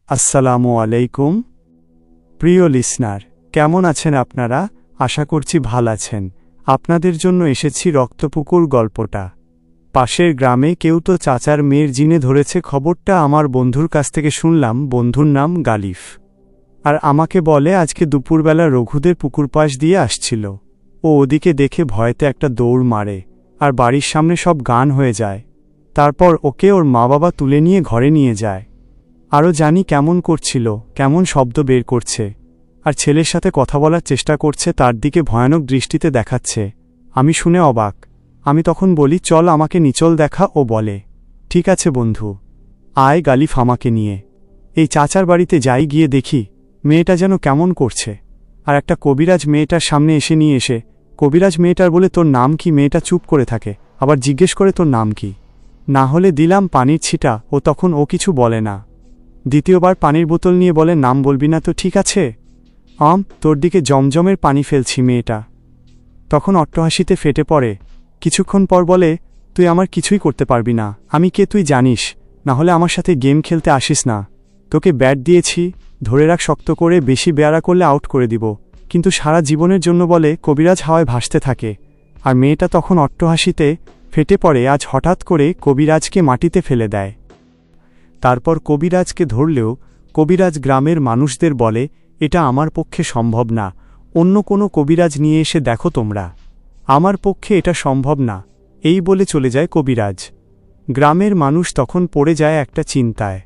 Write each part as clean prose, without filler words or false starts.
আসসালামু আলাইকুম প্রিয় লিসনার, কেমন আছেন আপনারা? আশা করছি ভালো আছেন। আপনাদের জন্য এসেছি রক্তপুকুর গল্পটা। পাশের গ্রামে কেউ তো চাচার মেয়ের জিনে ধরেছে, খবরটা আমার বন্ধুর কাছ থেকে শুনলাম। বন্ধুর নাম গালিফ, আর আমাকে বলে আজকে দুপুরবেলা রঘুদের পুকুর পাশ দিয়ে আসছিল। ও ওদিকে দেখে ভয়তে একটা দৌড় মারে, আর বাড়ির সামনে সব গান হয়ে যায়। তারপর ওকে ওর মা বাবা তুলে নিয়ে ঘরে নিয়ে যায়। আরও জানি কেমন করছিল, কেমন শব্দ বের করছে, আর ছেলের সাথে কথা বলার চেষ্টা করছে, তার দিকে ভয়ানক দৃষ্টিতে দেখাচ্ছে। আমি শুনে অবাক। আমি তখন বলি, চল আমাকে নিচল দেখা। ও বলে, ঠিক আছে বন্ধু, আয় গালিফ আমাকে নিয়ে। এই চাচার বাড়িতে যাই, গিয়ে দেখি মেয়েটা যেন কেমন করছে। আর একটা কবিরাজ মেয়েটার সামনে নিয়ে এসে কবিরাজ মেয়েটার বলে, তোর নাম কি? মেয়েটা চুপ করে থাকে, আবার জিজ্ঞেস করে, তোর নাম কি? না হলে দিলাম পানির ছিটা। ও তখন কিছু বলে না। দ্বিতীয়বার পানির বোতল নিয়ে বলে, নাম বলবি না তো? ঠিক আছে, তোর দিকে জমজমের পানি ফেলছি। মেয়েটা তখন অট্টহাসিতে ফেটে পড়ে। কিছুক্ষণ পর বলে, তুই আমার কিছুই করতে পারবি না। আমি কে তুই জানিস? না হলে আমার সাথে গেম খেলতে আসিস না। তোকে ব্যাট দিয়েছি, ধরে রাখ শক্ত করে, বেশি বেয়ারা করলে আউট করে দিব। কিন্তু সারা জীবনের জন্য বলে কবিরাজ হাওয়ায় ভাসতে থাকে। আর মেয়েটা তখন অট্টহাসিতে ফেটে পড়ে। আজ হঠাৎ করে কবিরাজকে মাটিতে ফেলে দেয়। তারপর কবিরাজকে ধরলেও কবিরাজ গ্রামের মানুষদের বলে, এটা আমার পক্ষে সম্ভব না, অন্য কোনো কবিরাজ নিয়ে এসে দেখো তোমরা, আমার পক্ষে এটা সম্ভব না। এই বলে চলে যায় কবিরাজ। গ্রামের মানুষ তখন পড়ে যায় একটা চিন্তায়।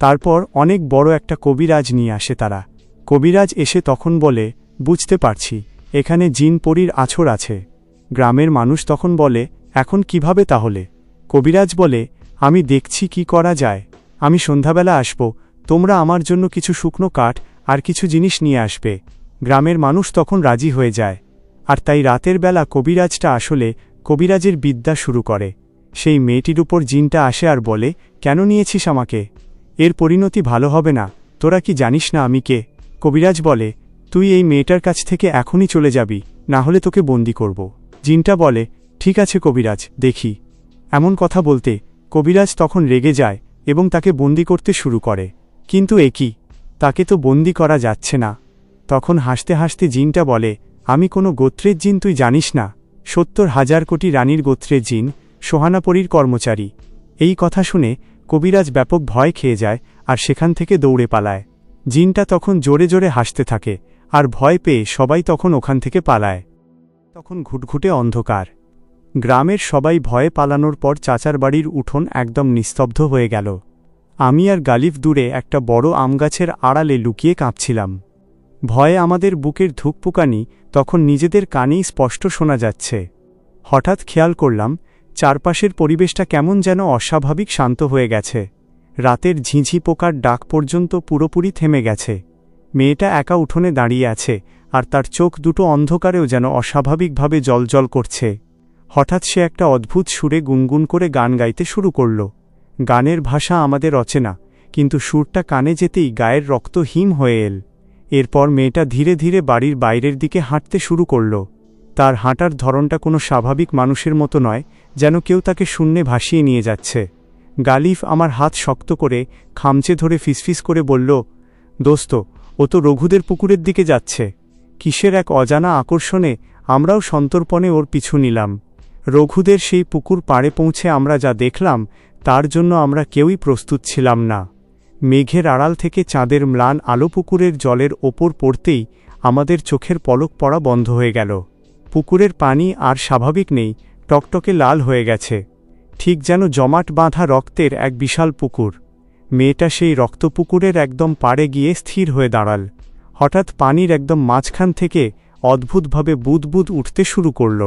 তারপর অনেক বড় একটা কবিরাজ নিয়ে আসে তারা। কবিরাজ এসে তখন বলে, বুঝতে পারছি এখানে জিন পরীর আছর আছে। গ্রামের মানুষ তখন বলে, এখন কিভাবে তাহলে? কবিরাজ বলে, আমি দেখছি কি করা যায়। আমি সন্ধ্যাবেলা আসব, তোমরা আমার জন্য কিছু শুকনো কাঠ আর কিছু জিনিস নিয়ে আসবে। গ্রামের মানুষ তখন রাজি হয়ে যায়। আর তাই রাতের বেলা কবিরাজটা আসলে কবিরাজের বিদ্যা শুরু করে। সেই মেয়েটির উপর জিনটা আসে আর বলে, কেন নিয়েছিস আমাকে? এর পরিণতি ভালো হবে না। তোরা কি জানিস না আমি কে? কবিরাজ বলে, তুই এই মেয়েটার কাছ থেকে এখনই চলে যাবি, না হলে তোকে বন্দি করব। জিনটা বলে, ঠিক আছে কবিরাজ, দেখি। এমন কথা বলতে কবিরাজ তখন রেগে যায় এবং তাকে বন্দি করতে শুরু করে। কিন্তু একই, তাকে তো বন্দি করা যাচ্ছে না। তখন হাসতে হাসতে জিনটা বলে, আমি কোনো গোত্রের জিন, তুই জানিস না? ৭০,০০০ কোটি রানীর গোত্রের জিন, সোহানাপরীর কর্মচারী। এই কথা শুনে কবিরাজ ব্যাপক ভয় খেয়ে যায় আর সেখান থেকে দৌড়ে পালায়। জিনটা তখন জোরে জোরে হাসতে থাকে, আর ভয় পেয়ে সবাই তখন ওখান থেকে পালায়। তখন ঘুটঘুটে অন্ধকার। গ্রামের সবাই ভয়ে পালানোর পর চাচার বাড়ির উঠোন একদম নিস্তব্ধ হয়ে গেল। আমি আর গালিফ দূরে একটা বড় আমগাছের আড়ালে লুকিয়ে কাঁপছিলাম। ভয়ে আমাদের বুকের ধুকপুকানি তখন নিজেদের কানেই স্পষ্ট শোনা যাচ্ছে। হঠাৎ খেয়াল করলাম চারপাশের পরিবেশটা কেমন যেন অস্বাভাবিক শান্ত হয়ে গেছে। রাতের ঝিঁঝি পোকার ডাক পর্যন্ত পুরোপুরি থেমে গেছে। মেয়েটা একা উঠোনে দাঁড়িয়ে আছে, আর তার চোখ দুটো অন্ধকারেও যেন অস্বাভাবিকভাবে জ্বলজ্বল করছে। হঠাৎ সে একটা অদ্ভুত সুরে গুনগুন করে গান গাইতে শুরু করল। গানের ভাষা আমাদের অচেনা, কিন্তু সুরটা কানে যেতেই গায়ের রক্ত হিম হয়ে এল। এরপর মেয়েটা ধীরে ধীরে বাড়ির বাইরের দিকে হাঁটতে শুরু করল। তার হাঁটার ধরনটা কোনো স্বাভাবিক মানুষের মতো নয়, যেন কেউ তাকে শূন্যে ভাসিয়ে নিয়ে যাচ্ছে। গালিফ আমার হাত শক্ত করে খামচে ধরে ফিসফিস করে বলল, দোস্ত, ও তো রঘুদের পুকুরের দিকে যাচ্ছে। কিসের এক অজানা আকর্ষণে আমরাও সন্তর্পণে ওর পিছু নিলাম। রঘুদের সেই পুকুর পাড়ে পৌঁছে আমরা যা দেখলাম, তার জন্য আমরা কেউই প্রস্তুত ছিলাম না। মেঘের আড়াল থেকে চাঁদের ম্লান আলো পুকুরের জলের ওপর পড়তেই আমাদের চোখের পলক পড়া বন্ধ হয়ে গেল। পুকুরের পানি আর স্বাভাবিক নেই, টকটকে লাল হয়ে গেছে, ঠিক যেন জমাট বাঁধা রক্তের এক বিশাল পুকুর। মেয়েটা সেই রক্তপুকুরের একদম পাড়ে গিয়ে স্থির হয়ে দাঁড়াল। হঠাৎ পানির একদম মাঝখান থেকে অদ্ভুতভাবে বুদবুদ উঠতে শুরু করল।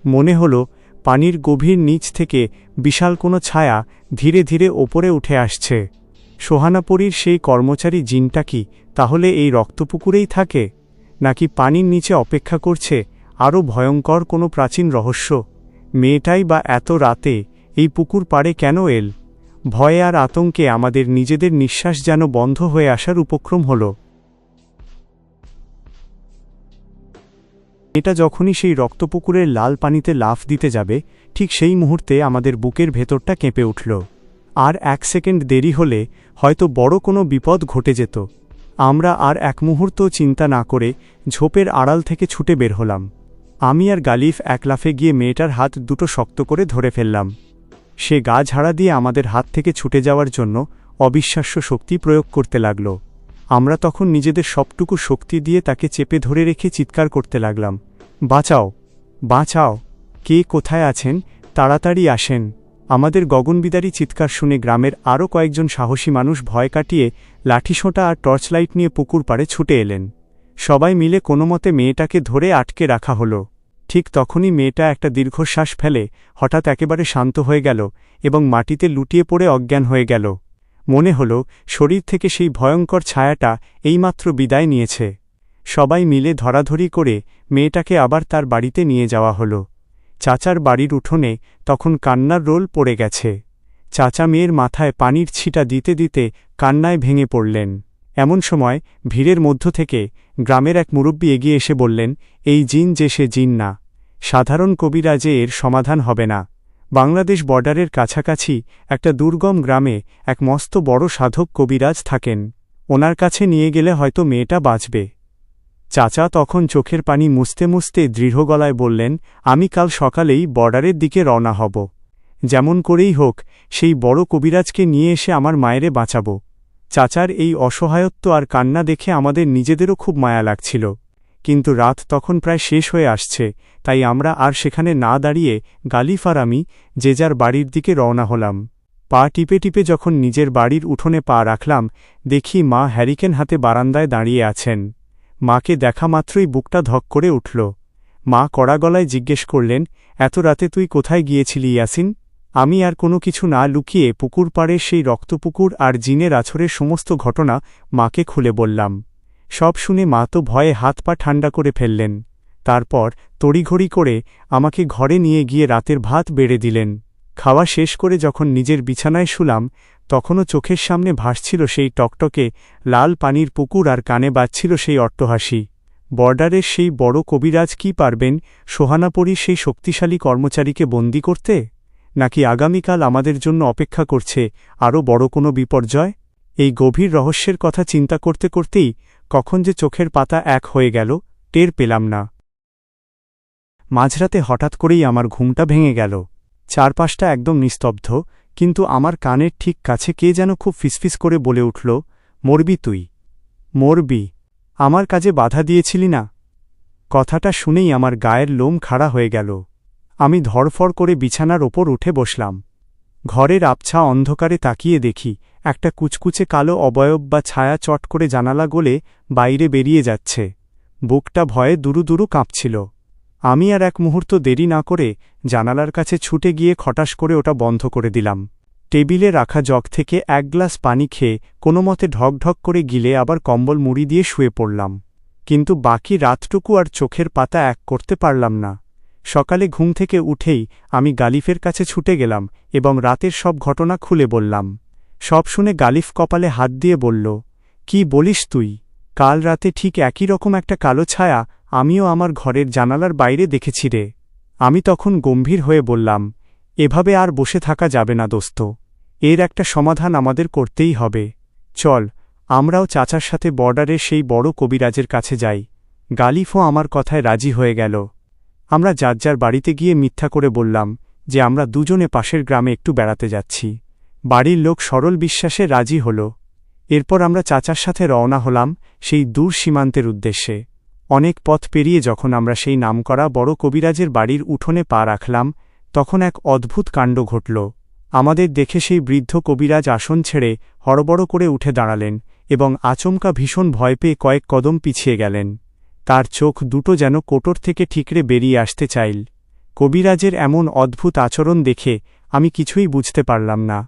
মনে হলো পানির গভীর নিচ থেকে বিশাল কোনো ছায়া ধীরে ধীরে ওপরে উঠে আসছে। সোহানাপরীর সেই কর্মচারী জিনটা কি তাহলে এই রক্তপুকুরেই থাকে, নাকি পানির নিচে অপেক্ষা করছে আরও ভয়ঙ্কর কোনো প্রাচীন রহস্য? মেয়েটাই বা এত রাতে এই পুকুর পাড়ে কেন এল? ভয়ে আর আতঙ্কে আমাদের নিজেদের নিঃশ্বাস যেন বন্ধ হয়ে আসার উপক্রম হল। এটা যখনই সেই রক্তপুকুরের লাল পানিতে লাফ দিতে যাবে, ঠিক সেই মুহূর্তে আমাদের বুকের ভেতরটা কেঁপে উঠল। আর 1 সেকেন্ড দেরি হলে হয়তো বড় কোনো বিপদ ঘটে যেত। আমরা আর এক মুহূর্ত চিন্তা না করে ঝোপের আড়াল থেকে ছুটে বের হলাম। আমি আর গালিফ এক লাফে গিয়ে মেয়েটার হাত দুটো শক্ত করে ধরে ফেললাম। সে গা ঝাড়া দিয়ে আমাদের হাত থেকে ছুটে যাওয়ার জন্য অবিশ্বাস্য শক্তি প্রয়োগ করতে লাগল। আমরা তখন নিজেদের সবটুকু শক্তি দিয়ে তাকে চেপে ধরে রেখে চিৎকার করতে লাগলাম, বাঁচাও, বাঁচাও, কে কোথায় আছেন, তাড়াতাড়ি আসেন। আমাদের গগনবিদারী চিৎকার শুনে গ্রামের আরও কয়েকজন সাহসী মানুষ ভয় কাটিয়ে লাঠিসোঁটা আর টর্চলাইট নিয়ে পুকুর পাড়ে ছুটে এলেন। সবাই মিলে কোনোমতে মেয়েটাকে ধরে আটকে রাখা হলো। ঠিক তখনই মেয়েটা একটা দীর্ঘশ্বাস ফেলে হঠাৎ একেবারে শান্ত হয়ে গেল এবং মাটিতে লুটিয়ে পড়ে অজ্ঞান হয়ে গেল। মনে হল শরীর থেকে সেই ভয়ঙ্কর ছায়াটা এইমাত্র বিদায় নিয়েছে। সবাই মিলে ধরাধরি করে মেয়েটাকে আবার তার বাড়িতে নিয়ে যাওয়া হলো। চাচার বাড়ির উঠোনে তখন কান্নার রোল পড়ে গেছে। চাচা মেয়ের মাথায় পানির ছিটা দিতে দিতে কান্নায় ভেঙে পড়লেন। এমন সময় ভিড়ের মধ্য থেকে গ্রামের এক মুরব্বী এগিয়ে এসে বললেন, এই জিন যে সে জিন না, সাধারণ কবিরাজে এর সমাধান হবে না। বাংলাদেশ বর্ডারের কাছাকাছি একটা দুর্গম গ্রামে এক মস্ত বড় সাধক কবিরাজ থাকেন। ওনার কাছে নিয়ে গেলে হয়তো মেয়েটা বাঁচবে। চাচা তখন চোখের পানি মুছতে মুছতে দৃঢ় গলায় বললেন, আমি কাল সকালেই বর্ডারের দিকে রওনা হব। যেমন করেই হোক সেই বড় কবিরাজকে নিয়ে এসে আমার মায়েরে বাঁচাব। চাচার এই অসহায়ত্ব আর কান্না দেখে আমাদের নিজেদেরও খুব মায়া লাগছিল। কিন্তু রাত তখন প্রায় শেষ হয়ে আসছে, তাই আমরা আর সেখানে না দাঁড়িয়ে গালিফ আর আমি যে যার বাড়ির দিকে রওনা হলাম। পা টিপে টিপে যখন নিজের বাড়ির উঠোনে পা রাখলাম, দেখি মা হ্যারিকেন হাতে বারান্দায় দাঁড়িয়ে আছেন। মাকে দেখা মাত্রই বুকটা ধক করে উঠল। মা কড়া গলায় জিজ্ঞেস করলেন, এত রাতে তুই কোথায় গিয়েছিলি ইয়াসিন? আমি আর কোনো কিছু না লুকিয়ে পুকুর পাড়ের সেই রক্তপুকুর আর জিনের আছরের সমস্ত ঘটনা মাকে খুলে বললাম। সব শুনে মা তো ভয়ে হাত পা ঠান্ডা করে ফেললেন। তারপর তড়িঘড়ি করে আমাকে ঘরে নিয়ে গিয়ে রাতের ভাত বেড়ে দিলেন। খাওয়া শেষ করে যখন নিজের বিছানায় শুলাম, তখনও চোখের সামনে ভাসছিল সেই টকটকে লাল পানির পুকুর আর কানে বাজছিল সেই অট্টহাসি। বর্ডারের সেই বড় কবিরাজ কি পারবেন সোহানাপুরীর সেই শক্তিশালী কর্মচারীকে বন্দী করতে? নাকি আগামীকাল আমাদের জন্য অপেক্ষা করছে আরও বড় কোনো বিপর্যয়? এই গভীর রহস্যের কথা চিন্তা করতে করতেই কখন যে চোখের পাতা এক হয়ে গেল টের পেলাম না। মাঝরাতে হঠাৎ করেই আমার ঘুমটা ভেঙে গেল। চারপাশটা একদম নিস্তব্ধ, কিন্তু আমার কানের ঠিক কাছে কে যেন খুব ফিসফিস করে বলে উঠল, মরবি তুই, মরবি, আমার কাজে বাধা দিয়েছিলি না। কথাটা শুনেই আমার গায়ের লোম খাড়া হয়ে গেল। আমি ধড়ফড় করে বিছানার ওপর উঠে বসলাম। ঘরের আবছা অন্ধকারে তাকিয়ে দেখি একটা কুচকুচে কালো অবয়ব বা ছায়া চট করে জানালা গলে বাইরে বেরিয়ে যাচ্ছে। বুকটা ভয়ে দুরু দুরু কাঁপছিল। আমি আর এক মুহূর্ত দেরি না করে জানালার কাছে ছুটে গিয়ে খটাস করে ওটা বন্ধ করে দিলাম। টেবিলে রাখা জগ থেকে এক গ্লাস পানি খেয়ে কোনোমতে ঢকঢক করে গিলে আবার কম্বল মুড়ি দিয়ে শুয়ে পড়লাম। কিন্তু বাকি রাতটুকু আর চোখের পাতা এক করতে পারলাম না। সকালে ঘুম থেকে উঠেই আমি গালিফের কাছে ছুটে গেলাম এবং রাতের সব ঘটনা খুলে বললাম। সব শুনে গালিফ কপালে হাত দিয়ে বলল, কি বলিস তুই? কাল রাতে ঠিক একই রকম একটা কালো ছায়া আমিও আমার ঘরের জানালার বাইরে দেখেছি রে। আমি তখন গম্ভীর হয়ে বললাম, এভাবে আর বসে থাকা যাবে না দোস্ত, এর একটা সমাধান আমাদের করতেই হবে। চল, আমরাও চাচার সাথে বর্ডারের সেই বড় কবিরাজের কাছে যাই। গালিফও আমার কথায় রাজি হয়ে গেল। আমরা যার যার বাড়িতে গিয়ে মিথ্যা করে বললাম যে আমরা দুজনে পাশের গ্রামে একটু বেড়াতে যাচ্ছি। বাড়ির লোক সরল বিশ্বাসে রাজি হল। এরপর আমরা চাচার সাথে রওনা হলাম সেই দূর সীমান্তের উদ্দেশ্যে। অনেক পথ পেরিয়ে যখন আমরা সেই নামকরা বড় কবিরাজের বাড়ির উঠোনে পা রাখলাম, তখন এক অদ্ভুত কাণ্ড ঘটল। আমাদের দেখে সেই বৃদ্ধ কবিরাজ আসন ছেড়ে হড়বড় করে উঠে দাঁড়ালেন এবং আচমকা ভীষণ ভয় পেয়ে কয়েক কদম পিছিয়ে গেলেন। তার চোখ দুটো যেন কোটর থেকে ঠিকরে বেরিয়ে আসতে চাইল। কবিরাজের এমন অদ্ভুত আচরণ দেখে আমি কিছুই বুঝতে পারলাম না।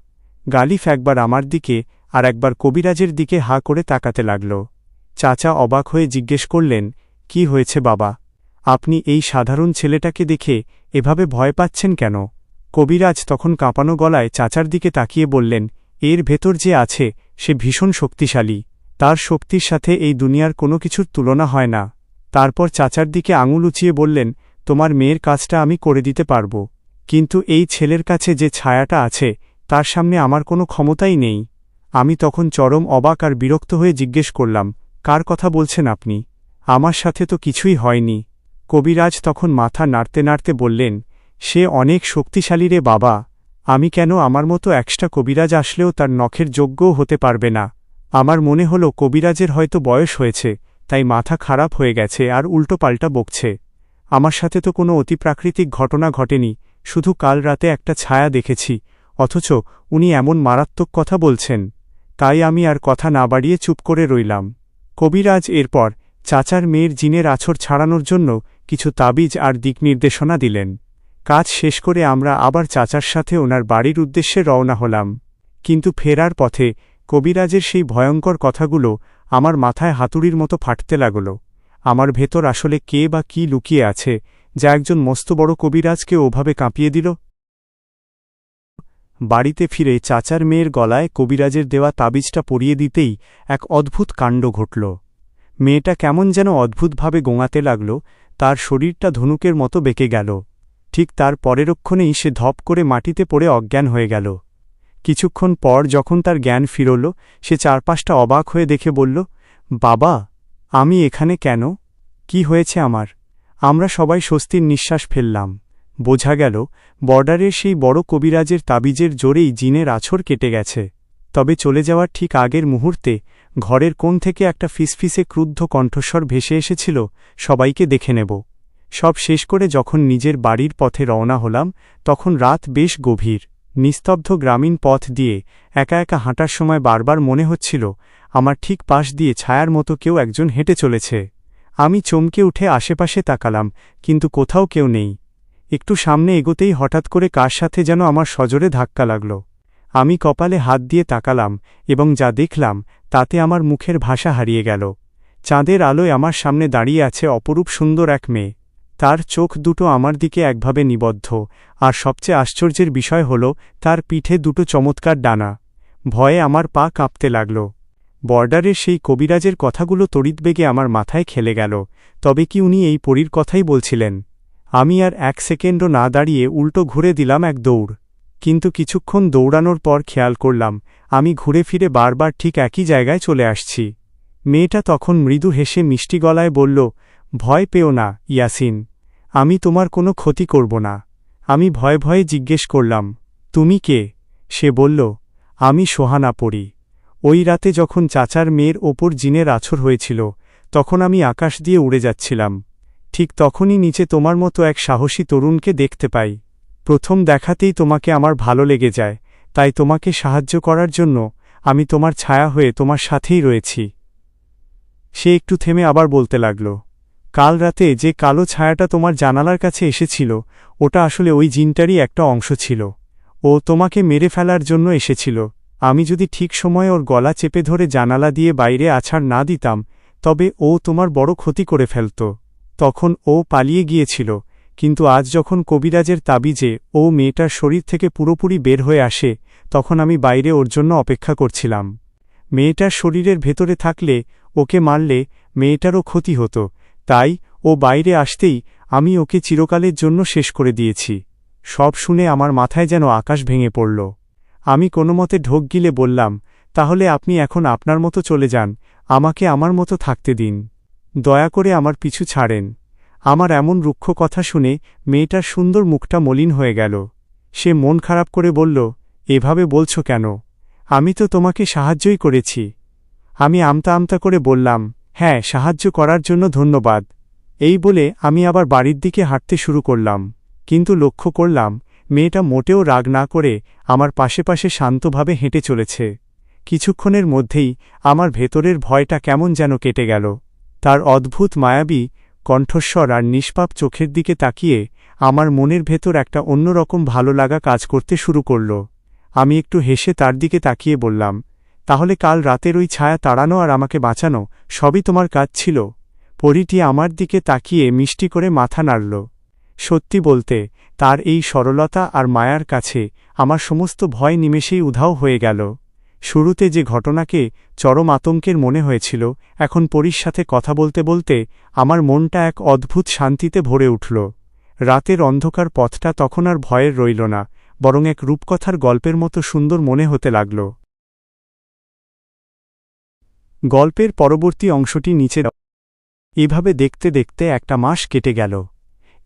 গালিফ একবার আমার দিকে আর একবার কবিরাজের দিকে হা করে তাকাতে লাগল। চাচা অবাক হয়ে জিজ্ঞেস করলেন, কি হয়েছে বাবা? আপনি এই সাধারণ ছেলেটাকে দেখে এভাবে ভয় পাচ্ছেন কেন? কবিরাজ তখন কাঁপানো গলায় চাচার দিকে তাকিয়ে বললেন, এর ভেতর যে আছে সে ভীষণ শক্তিশালী, তার শক্তির সাথে এই দুনিয়ার কোনো কিছুর তুলনা হয় না। তারপর চাচার দিকে আঙুল উঁচিয়ে বললেন, তোমার মেয়ের কাজটা আমি করে দিতে পারব, কিন্তু এই ছেলের কাছে যে ছায়াটা আছে তার সামনে আমার কোনো ক্ষমতাই নেই। আমি তখন চরম অবাক আর বিরক্ত হয়ে জিজ্ঞেস করলাম, কার কথা বলছেন আপনি? আমার সাথে তো কিছুই হয়নি। কবিরাজ তখন মাথা নাড়তে নাড়তে বললেন, সে অনেক শক্তিশালী রে বাবা, আমি কেন আমার মতো একটা কবিরাজ আসলেও তার নখের যোগ্যও হতে পারবে না। আমার মনে হলো কবিরাজের হয়তো বয়স হয়েছে, তাই মাথা খারাপ হয়ে গেছে আর উল্টোপাল্টা বকছে। আমার সাথে তো কোনো অতিপ্রাকৃতিক ঘটনা ঘটেনি, শুধু কাল রাতে একটা ছায়া দেখেছি, অথচ উনি এমন মারাত্মক কথা বলছেন। তাই আমি আর কথা না বাড়িয়ে চুপ করে রইলাম। কবিরাজ এরপর চাচার মেয়ের জিনের আছর ছাড়ানোর জন্য কিছু তাবিজ আর দিকনির্দেশনা দিলেন। কাজ শেষ করে আমরা আবার চাচার সাথে ওনার বাড়ির উদ্দেশ্যে রওনা হলাম। কিন্তু ফেরার পথে কবিরাজের সেই ভয়ঙ্কর কথাগুলো আমার মাথায় হাতুড়ির মতো ফাটতে লাগল। আমার ভেতর আসলে কে বা কি লুকিয়ে আছে, যা একজন মস্ত বড় কবিরাজকে ওভাবে কাঁপিয়ে দিল? বাড়িতে ফিরে চাচার মেয়ের গলায় কবিরাজের দেওয়া তাবিজটা পরিয়ে দিতেই এক অদ্ভুত কাণ্ড ঘটল। মেয়েটা কেমন যেন অদ্ভুতভাবে গোঙাতে লাগল, তার শরীরটা ধনুকের মতো বেঁকে গেল। ঠিক তার পরেরক্ষণেই সে ধপ করে মাটিতে পড়ে অজ্ঞান হয়ে গেল। কিছুক্ষণ পর যখন তার জ্ঞান ফিরল, সে চারপাশটা অবাক হয়ে দেখে বলল, বাবা, আমি এখানে কেন? কি হয়েছে আমার? আমরা সবাই স্বস্তির নিঃশ্বাস ফেললাম। বোঝা গেল বর্ডারের সেই বড় কবিরাজের তাবিজের জোরেই জিনের আছর কেটে গেছে। তবে চলে যাওয়ার ঠিক আগের মুহূর্তে ঘরের কোণ থেকে একটা ফিসফিসে ক্রুদ্ধ কণ্ঠস্বর ভেসে এসেছিল, সবাইকে দেখে নেব। সব শেষ করে যখন নিজের বাড়ির পথে রওনা হলাম, তখন রাত বেশ গভীর। নিস্তব্ধ গ্রামীণ পথ দিয়ে একা একা হাঁটার সময় বারবার মনে হচ্ছিল আমার ঠিক পাশ দিয়ে ছায়ার মতো কেউ একজন হেঁটে চলেছে। আমি চমকে উঠে আশেপাশে তাকালাম, কিন্তু কোথাও কেউ নেই। একটু সামনে এগোতেই হঠাৎ করে কার সাথে যেন আমার সজোরে ধাক্কা লাগল। আমি কপালে হাত দিয়ে তাকালাম এবং যা দেখলাম তাতে আমার মুখের ভাষা হারিয়ে গেল। চাঁদের আলোয় আমার সামনে দাঁড়িয়ে আছে অপরূপ সুন্দর এক মেয়ে। তার চোখ দুটো আমার দিকে একভাবে নিবদ্ধ, আর সবচেয়ে আশ্চর্যের বিষয় হল তার পিঠে দুটো চমৎকার ডানা। ভয়ে আমার পা কাঁপতে লাগল। বর্ডারের সেই কবিরাজের কথাগুলো তড়িৎবেগে আমার মাথায় খেলে গেল। তবে কি উনি এই পরীর কথাই বলছিলেন? আমি আর এক সেকেন্ডও না দাঁড়িয়ে উল্টো ঘুরে দিলাম এক দৌড়। কিন্তু কিছুক্ষণ দৌড়ানোর পর খেয়াল করলাম আমি ঘুরে ফিরে বারবার ঠিক একই জায়গায় চলে আসছি। মেয়েটা তখন মৃদু হেসে মিষ্টি গলায় বলল, ভয় পেও না ইয়াসিন, আমি তোমার কোনো ক্ষতি করব না। আমি ভয়ে ভয়ে জিজ্ঞেস করলাম, তুমি কে? সে বলল, আমি সোহানা পড়ি। ওই রাতে যখন চাচার মেয়ের ওপর জিনের আছর হয়েছিল, তখন আমি আকাশ দিয়ে উড়ে যাচ্ছিলাম। ঠিক তখনই নিচে তোমার মতো এক সাহসী তরুণকে দেখতে পাই। প্রথম দেখাতেই তোমাকে আমার ভালো লেগে যায়, তাই তোমাকে সাহায্য করার জন্য আমি তোমার ছায়া হয়ে তোমার সাথেই রয়েছি। সে একটু থেমে আবার বলতে লাগল, কাল রাতে যে কালো ছায়াটা তোমার জানালার কাছে এসেছিল, ওটা আসলে ওই জিনটারই একটা অংশ ছিল। ও তোমাকে মেরে ফেলার জন্য এসেছিল। আমি যদি ঠিক সময়ে ওর গলা চেপে ধরে জানালা দিয়ে বাইরে আছাড় না দিতাম, তবে ও তোমার বড় ক্ষতি করে ফেলত। তখন ও পালিয়ে গিয়েছিল, কিন্তু আজ যখন কবিরাজের তাবিজে ও মেয়েটার শরীর থেকে পুরোপুরি বের হয়ে আসে, তখন আমি বাইরে ওর জন্য অপেক্ষা করছিলাম। মেয়েটার শরীরের ভেতরে থাকলে, ওকে মারলে মেয়েটারও ক্ষতি হতো, তাই ও বাইরে আসতেই আমি ওকে চিরকালের জন্য শেষ করে দিয়েছি। সব শুনে আমার মাথায় যেন আকাশ ভেঙে পড়ল। আমি কোনোমতে ঢোক গিলে বললাম, তাহলে আপনি এখন আপনার মতো চলে যান, আমাকে আমার মতো থাকতে দিন। দয়া করে আমার পিছু ছাড়েন। আমার এমন রুক্ষ কথা শুনে মেয়েটার সুন্দর মুখটা মলিন হয়ে গেল। সে মন খারাপ করে বলল, এভাবে বলছো কেন? আমি তো তোমাকে সাহায্যই করেছি। আমি আমতা আমতা করে বললাম, হ্যাঁ, সাহায্য করার জন্য ধন্যবাদ। এই বলে আমি আবার বাড়ির দিকে হাঁটতে শুরু করলাম। কিন্তু লক্ষ্য করলাম মেয়েটা মোটেও রাগ না করে আমার পাশে পাশে শান্তভাবে হেঁটে চলেছে। কিছুক্ষণের মধ্যেই আমার ভেতরের ভয়টা কেমন যেন কেটে গেল। তার অদ্ভুত মায়াবী কণ্ঠস্বর আর নিষ্পাপ চোখের দিকে তাকিয়ে আমার মনের ভেতর একটা অন্যরকম ভালো লাগা কাজ করতে শুরু করল। আমি একটু হেসে তার দিকে তাকিয়ে বললাম, তাহলে কাল রাতের ওই ছায়া তাড়ানো আর আমাকে বাঁচানো সবই তোমার কাজ ছিল? পরীটি আমার দিকে তাকিয়ে মিষ্টি করে মাথা নাড়ল। সত্যি বলতে তার এই সরলতা আর মায়ার কাছে আমার সমস্ত ভয় নিমেষেই উধাও হয়ে গেল। শুরুতে যে ঘটনাকে চরম আতঙ্কের মনে হয়েছিল, এখন পরীর সাথে কথা বলতে বলতে আমার মনটা এক অদ্ভুত শান্তিতে ভরে উঠল। রাতের অন্ধকার পথটা তখন আর ভয়ের রইল না, বরং এক রূপকথার গল্পের মতো সুন্দর মনে হতে লাগল। গল্পের পরবর্তী অংশটি নিচে। এভাবে দেখতে দেখতে একটা মাস কেটে গেল।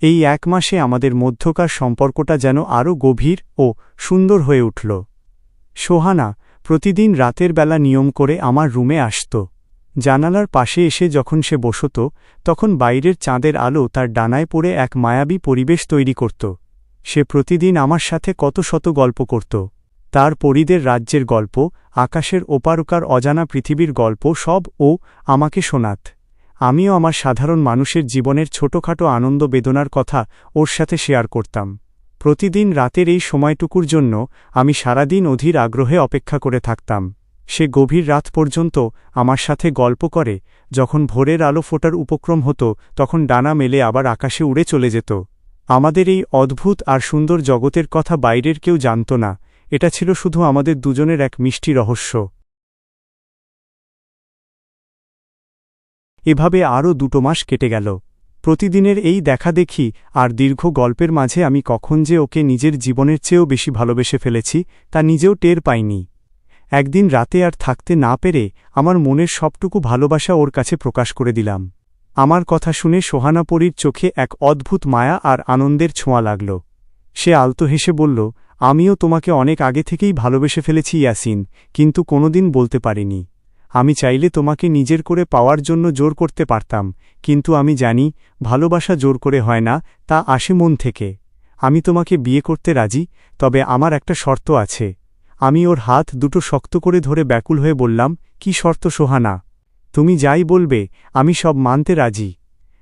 এই 1 মাসে আমাদের মধ্যকার সম্পর্কটা যেন আরও গভীর ও সুন্দর হয়ে উঠল। সোহানা প্রতিদিন রাতের বেলা নিয়ম করে আমার রুমে আসত। জানালার পাশে এসে যখন সে বসত, তখন বাইরের চাঁদের আলো তার ডানায় পড়ে এক মায়াবী পরিবেশ তৈরি করত। সে প্রতিদিন আমার সাথে কত শত গল্প করত। তার পরীদের রাজ্যের গল্প, আকাশের ওপারকার অজানা পৃথিবীর গল্প সব ও আমাকে শোনাত। আমিও আমার সাধারণ মানুষের জীবনের ছোটখাটো আনন্দ বেদনার কথা ওর সাথে শেয়ার করতাম। প্রতিদিন রাতের এই সময়টুকুর জন্য আমি সারাদিন অধীর আগ্রহে অপেক্ষা করে থাকতাম। সে গভীর রাত পর্যন্ত আমার সাথে গল্প করে। যখন ভোরের আলো ফোটার উপক্রম হতো, তখন ডানা মেলে আবার আকাশে উড়ে চলে যেত। আমাদের এই অদ্ভুত আর সুন্দর জগতের কথা বাইরের কেউ জানত না। এটা ছিল শুধু আমাদের দুজনের এক মিষ্টি রহস্য। এভাবে আরও 2 মাস কেটে গেল। প্রতিদিনের এই দেখাদেখি আর দীর্ঘ গল্পের মাঝে আমি কখন যে ওকে নিজের জীবনের চেয়েও বেশি ভালোবেসে ফেলেছি তা নিজেও টের পাইনি। একদিন রাতে আর থাকতে না পেরে আমার মনের সবটুকু ভালোবাসা ওর কাছে প্রকাশ করে দিলাম। আমার কথা শুনে সোহানা পরীর চোখে এক অদ্ভুত মায়া আর আনন্দের ছোঁয়া লাগল। সে আলতো হেসে বলল, আমিও তোমাকে অনেক আগে থেকেই ভালোবেসে ফেলেছি ইয়াসিন, কিন্তু কোনোদিন বলতে পারিনি। আমি চাইলে তোমাকে নিজের করে পাওয়ার জন্য জোর করতে পারতাম, কিন্তু আমি জানি ভালোবাসা জোর করে হয় না, তা আসে মন থেকে। আমি তোমাকে বিয়ে করতে রাজি, তবে আমার একটা শর্ত আছে। আমি ওর হাত দুটো শক্ত করে ধরে ব্যাকুল হয়ে বললাম, কি শর্ত সোহানা? তুমি যাই বলবে আমি সব মানতে রাজি।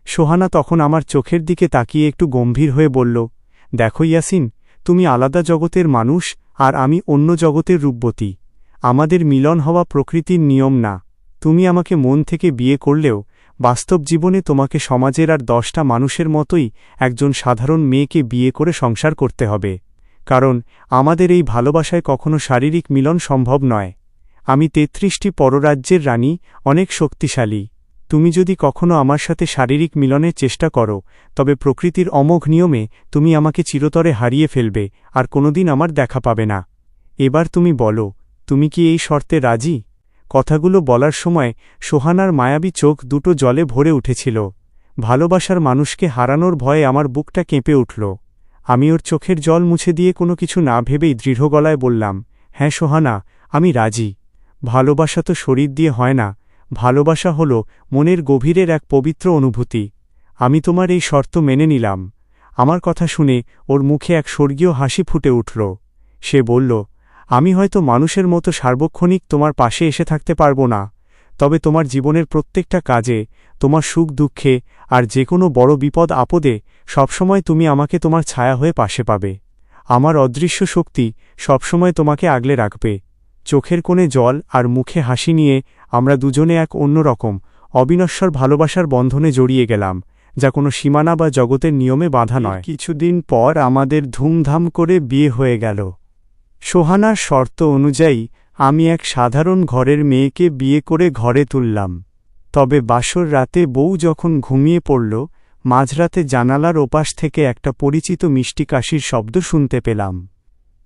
সোহানা তখন আমার চোখের দিকে তাকিয়ে একটু গম্ভীর হয়ে বলল, দেখো ইয়াসিন, তুমি আলাদা জগতের মানুষ আর আমি অন্য জগতের রূপবতী। আমাদের মিলন হওয়া প্রকৃতির নিয়ম না। তুমি আমাকে মন থেকে বিয়ে করলেও বাস্তব জীবনে তোমাকে সমাজের আর 10টা মানুষের মতোই একজন সাধারণ মেয়েকে বিয়ে করে সংসার করতে হবে, কারণ আমাদের এই ভালোবাসায় কখনো শারীরিক মিলন সম্ভব নয়। আমি 33টি পররাজ্যের রানী, অনেক শক্তিশালী। তুমি যদি কখনো আমার সাথে শারীরিক মিলনের চেষ্টা করো, তবে প্রকৃতির অমোঘ নিয়মে তুমি আমাকে চিরতরে হারিয়ে ফেলবে আর কোনোদিন আমার দেখা পাবে না। এবার তুমি বলো, তুমি কি এই শর্তে রাজি? কথাগুলো বলার সময় সোহানার মায়াবী চোখ দুটো জলে ভরে উঠেছিল। ভালোবাসার মানুষকে হারানোর ভয়ে আমার বুকটা কেঁপে উঠল। আমি ওর চোখের জল মুছে দিয়ে কোনো কিছু না ভেবেই দৃঢ় গলায় বললাম, হ্যাঁ সোহানা, আমি রাজি। ভালোবাসা তো শরীর দিয়ে হয় না, ভালোবাসা হল মনের গভীরের এক পবিত্র অনুভূতি। আমি তোমার এই শর্ত মেনে নিলাম। আমার কথা শুনে ওর মুখে এক স্বর্গীয় হাসি ফুটে উঠল। সে বলল, আমি হয়তো মানুষের মতো সার্বক্ষণিক তোমার পাশে এসে থাকতে পারব না, তবে তোমার জীবনের প্রত্যেকটা কাজে, তোমার সুখ দুঃখে আর যে কোনো বড় বিপদ আপদে সবসময় তুমি আমাকে তোমার ছায়া হয়ে পাশে পাবে। আমার অদৃশ্য শক্তি সবসময় তোমাকে আগলে রাখবে। চোখের কোণে জল আর মুখে হাসি নিয়ে আমরা দুজনে এক অন্যরকম অবিনশ্বর ভালোবাসার বন্ধনে জড়িয়ে গেলাম, যা কোনো সীমানা বা জগতের নিয়মে বাধা নয়। কিছুদিন পর আমাদের ধুমধাম করে বিয়ে হয়ে গেল। সোহানার শর্ত অনুযায়ী আমি এক সাধারণ ঘরের মেয়েকে বিয়ে করে ঘরে তুললাম। তবে বাসর রাতে বউ যখন ঘুমিয়ে পড়ল, মাঝরাতে জানালার ওপাশ থেকে একটা পরিচিত মিষ্টি কাশির শব্দ শুনতে পেলাম।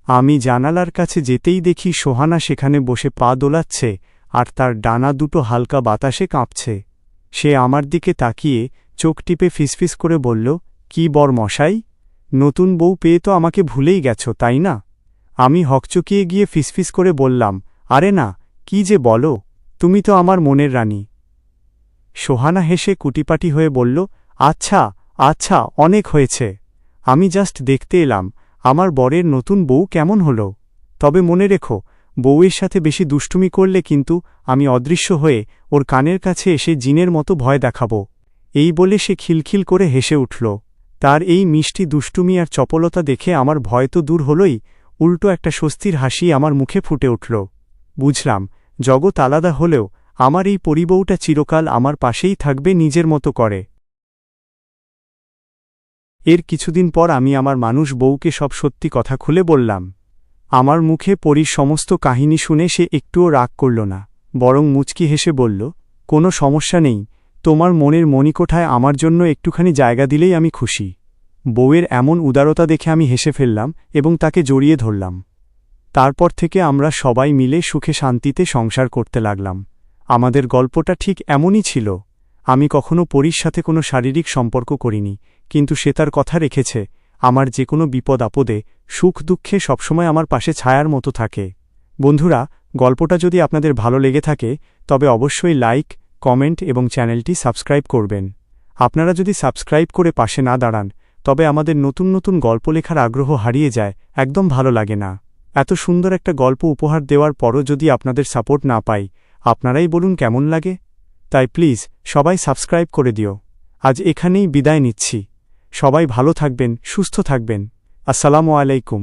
আমি জানালার কাছে যেতেই দেখি সোহানা সেখানে বসে পা দোলাচ্ছে আর তার ডানা দুটো হালকা বাতাসে কাঁপছে। সে আমার দিকে তাকিয়ে চোখ টিপে ফিসফিস করে বলল, কি বর মশাই, নতুন বউ পেয়ে তো আমাকে ভুলেই গেছ, তাই না? আমি হকচকিয়ে গিয়ে ফিসফিস করে বললাম, আরে না, কি যে বলো, তুমি তো আমার মনের রানী। সোহানা হেসে কুটিপাটি হয়ে বলল, আচ্ছা আচ্ছা, অনেক হয়েছে। আমি জাস্ট দেখতে এলাম আমার বরের নতুন বউ কেমন হলো। তবে মনে রেখো, বউয়ের সাথে বেশি দুষ্টুমি করলে কিন্তু আমি অদৃশ্য হয়ে ওর কানের কাছে এসে জিনের মতো ভয় দেখাব। এই বলে সে খিলখিল করে হেসে উঠল। তার এই মিষ্টি দুষ্টুমি আর চপলতা দেখে আমার ভয় তো দূর হলই, উল্টো একটা স্বস্তির হাসি আমার মুখে ফুটে উঠল। বুঝলাম, জগৎ আলাদা হলেও আমার এই পরিবউটা চিরকাল আমার পাশেই থাকবে নিজের মতো করে। এর কিছুদিন পর আমি আমার মানুষ বউকে সব সত্যি কথা খুলে বললাম। আমার মুখে পরীর সমস্ত কাহিনী শুনে সে একটুও রাগ করল না, বরং মুচকি হেসে বলল, কোনো সমস্যা নেই, তোমার মনের মণিকোঠায় আমার জন্য একটুখানি জায়গা দিলেই আমি খুশি। বউয়ের এমন উদারতা দেখে আমি হেসে ফেললাম এবং তাকে জড়িয়ে ধরলাম। তারপর থেকে আমরা সবাই মিলে সুখে শান্তিতে সংসার করতে লাগলাম। আমাদের গল্পটা ঠিক এমনই ছিল। আমি কখনো পরীর সাথে কোনো শারীরিক সম্পর্ক করিনি, কিন্তু সে তার কথা রেখেছে। আমার যে কোনো বিপদ আপদে, সুখ দুঃখে সবসময় আমার পাশে ছায়ার মতো থাকে। বন্ধুরা, গল্পটা যদি আপনাদের ভালো লেগে থাকে তবে অবশ্যই লাইক, কমেন্ট এবং চ্যানেলটি সাবস্ক্রাইব করবেন। আপনারা যদি সাবস্ক্রাইব করে পাশে না দাঁড়ান তবে আমাদের নতুন নতুন গল্প লেখার আগ্রহ হারিয়ে যায়, একদম ভালো লাগে না। এত সুন্দর একটা গল্প উপহার দেওয়ার পরও যদি আপনাদের সাপোর্ট না পাই, আপনারাই বলুন কেমন লাগে। তাই প্লিজ সবাই সাবস্ক্রাইব করে দিও। আজ এখানেই বিদায় নিচ্ছি। সবাই ভালো থাকবেন, সুস্থ থাকবেন। আসসালামু আলাইকুম।